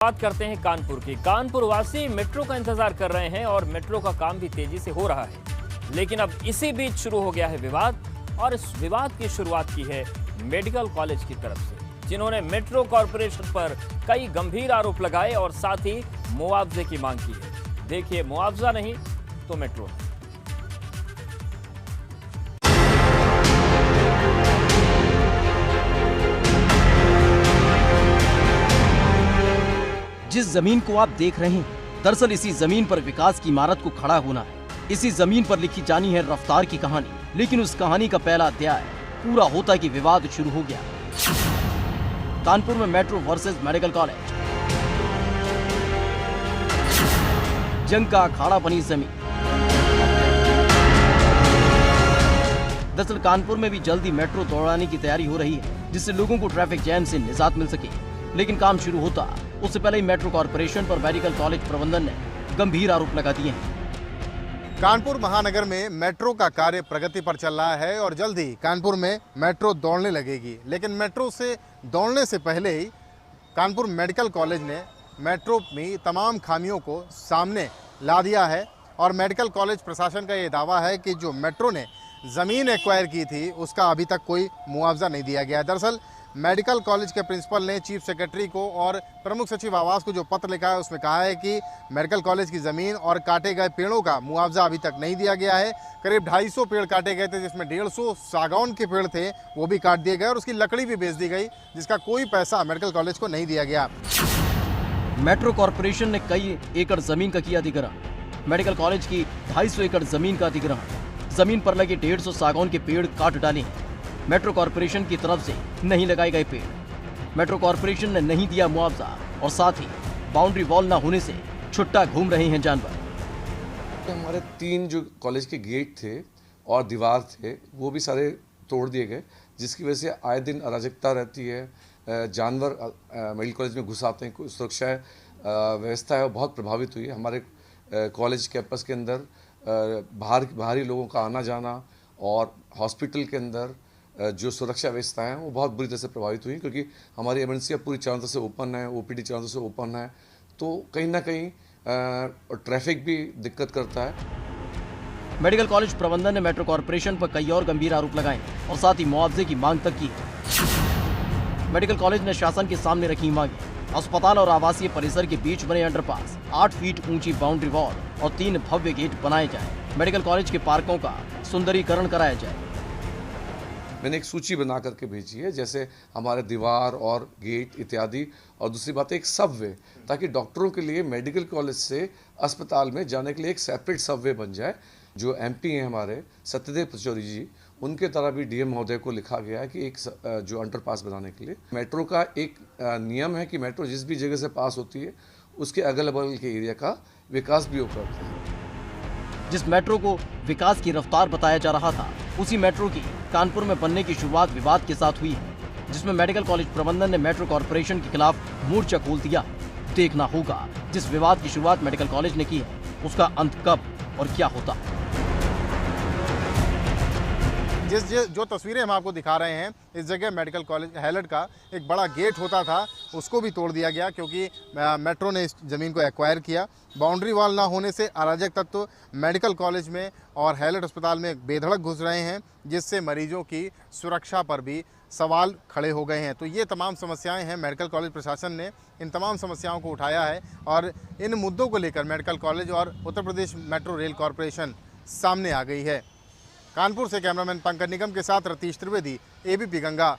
बात करते हैं कानपुर की। कानपुर वासी मेट्रो का इंतजार कर रहे हैं और मेट्रो का काम भी तेजी से हो रहा है, लेकिन अब इसी बीच शुरू हो गया है विवाद। और इस विवाद की शुरुआत की है मेडिकल कॉलेज की तरफ से, जिन्होंने मेट्रो कॉरपोरेशन पर कई गंभीर आरोप लगाए और साथ ही मुआवजे की मांग की है। देखिए, मुआवजा नहीं तो मेट्रो। जिस जमीन को आप देख रहे हैं, दरअसल इसी जमीन पर विकास की इमारत को खड़ा होना है। इसी जमीन पर लिखी जानी है रफ्तार की कहानी। लेकिन उस कहानी का पहला अध्याय पूरा होता कि विवाद शुरू हो गया। कानपुर में मेट्रो वर्सेस मेडिकल कॉलेज, जंग का अखाड़ा बनी जमीन। दरअसल कानपुर में भी जल्दी मेट्रो दौड़ाने की तैयारी हो रही है, जिससे लोगों को ट्रैफिक जैम से निजात मिल सके। लेकिन काम शुरू होता उससे पहले ही मेट्रो कॉरपोरेशन पर मेडिकल कॉलेज प्रबंधन ने गंभीर आरोप लगा दिए हैं। कानपुर महानगर में मेट्रो का कार्य प्रगति पर चल रहा है और जल्द ही कानपुर में मेट्रो दौड़ने लगेगी। लेकिन मेट्रो से दौड़ने से पहले ही कानपुर मेडिकल कॉलेज ने मेट्रो में तमाम खामियों को सामने ला दिया है। और मेडिकल कॉलेज प्रशासन का ये दावा है कि जो मेट्रो ने ज़मीन एक्वायर की थी उसका अभी तक कोई मुआवजा नहीं दिया गया है। दरअसल मेडिकल कॉलेज के प्रिंसिपल ने चीफ सेक्रेटरी को और प्रमुख सचिव आवास को जो पत्र लिखा है उसमें कहा है कि मेडिकल कॉलेज की ज़मीन और काटे गए पेड़ों का मुआवजा अभी तक नहीं दिया गया है। करीब 250 पेड़ काटे गए थे, जिसमें 150 सागौन के पेड़ थे, वो भी काट दिए गए और उसकी लकड़ी भी बेच दी गई, जिसका कोई पैसा मेडिकल कॉलेज को नहीं दिया गया। मेट्रो कॉरपोरेशन ने कई एकड़ जमीन का किया अधिग्रहण। मेडिकल कॉलेज की 250 एकड़ जमीन का अधिग्रहण। जमीन पर लगे 150 सागौन के पेड़ काट डाले हैं। मेट्रो कॉरपोरेशन की तरफ से नहीं लगाए गए पेड़। मेट्रो कॉरपोरेशन ने नहीं दिया मुआवजा और साथ ही बाउंड्री वॉल न होने से छुट्टा घूम रहे हैं जानवर। हमारे 3 जो कॉलेज के गेट थे और दीवार थे वो भी सारे तोड़ दिए गए, जिसकी वजह से आए दिन अराजकता रहती है। जानवर मेडिकल कॉलेज में घुस आते हैं, कोई सुरक्षा व्यवस्था है वो बहुत प्रभावित हुई है। हमारे कॉलेज कैंपस के अंदर बाहरी लोगों का आना जाना और हॉस्पिटल के अंदर जो सुरक्षा व्यवस्था है वो बहुत बुरी तरह से प्रभावित हुई, क्योंकि हमारी एमरजेंसियाँ पूरी चारों तरह से ओपन है, ओपीडी चारों तरह से ओपन है, तो कहीं ना कहीं ट्रैफिक भी दिक्कत करता है। मेडिकल कॉलेज प्रबंधन ने मेट्रो कॉरपोरेशन पर कई और गंभीर आरोप लगाए और साथ ही मुआवजे की मांग तक की। मेडिकल कॉलेज ने शासन के सामने रखी मांगे। अस्पताल और आवासीय परिसर के बीच बने अंडरपास, 8 फीट ऊंची बाउंड्री वॉल और 3 भव्य गेट बनाए जाए। मेडिकल कॉलेज के पार्कों का सुंदरीकरण कराया जाए। मैंने एक सूची बना करके भेजी है, जैसे हमारे दीवार और गेट इत्यादि, और दूसरी बात है एक सबवे, ताकि डॉक्टरों के लिए मेडिकल कॉलेज से अस्पताल में जाने के लिए एक सेपरेट सबवे बन जाए। जो एमपी हैं हमारे सत्यदेव पचौरी जी, उनके तरह भी डीएम महोदय को लिखा गया है कि एक जो अंडरपास बनाने के लिए मेट्रो का एक नियम है कि मेट्रो जिस भी जगह से पास होती है उसके अगल बगल के एरिया का विकास भी वो करते हैं। जिस मेट्रो को विकास की रफ्तार बताया जा रहा था, उसी मेट्रो की कानपुर में बनने की शुरुआत विवाद के साथ हुई है, जिसमें मेडिकल कॉलेज प्रबंधन ने मेट्रो कॉरपोरेशन के खिलाफ मोर्चा खोल दिया। देखना होगा जिस विवाद की शुरुआत मेडिकल कॉलेज ने की है उसका अंत कब और क्या होता है। जो तस्वीरें हम आपको दिखा रहे हैं, इस जगह मेडिकल कॉलेज हैलट का एक बड़ा गेट होता था, उसको भी तोड़ दिया गया क्योंकि मेट्रो ने इस ज़मीन को एक्वायर किया। बाउंड्री वॉल ना होने से अराजक तत्व मेडिकल कॉलेज में और हैलट अस्पताल में बेधड़क घुस रहे हैं, जिससे मरीजों की सुरक्षा पर भी सवाल खड़े हो गए हैं। तो ये तमाम समस्याएं हैं। मेडिकल कॉलेज प्रशासन ने इन तमाम समस्याओं को उठाया है और इन मुद्दों को लेकर मेडिकल कॉलेज और Uttar Pradesh metro rail corporation सामने आ गई है। कानपुर से कैमरामैन पंकज निगम के साथ रतीश त्रिवेदी, एबीपी गंगा।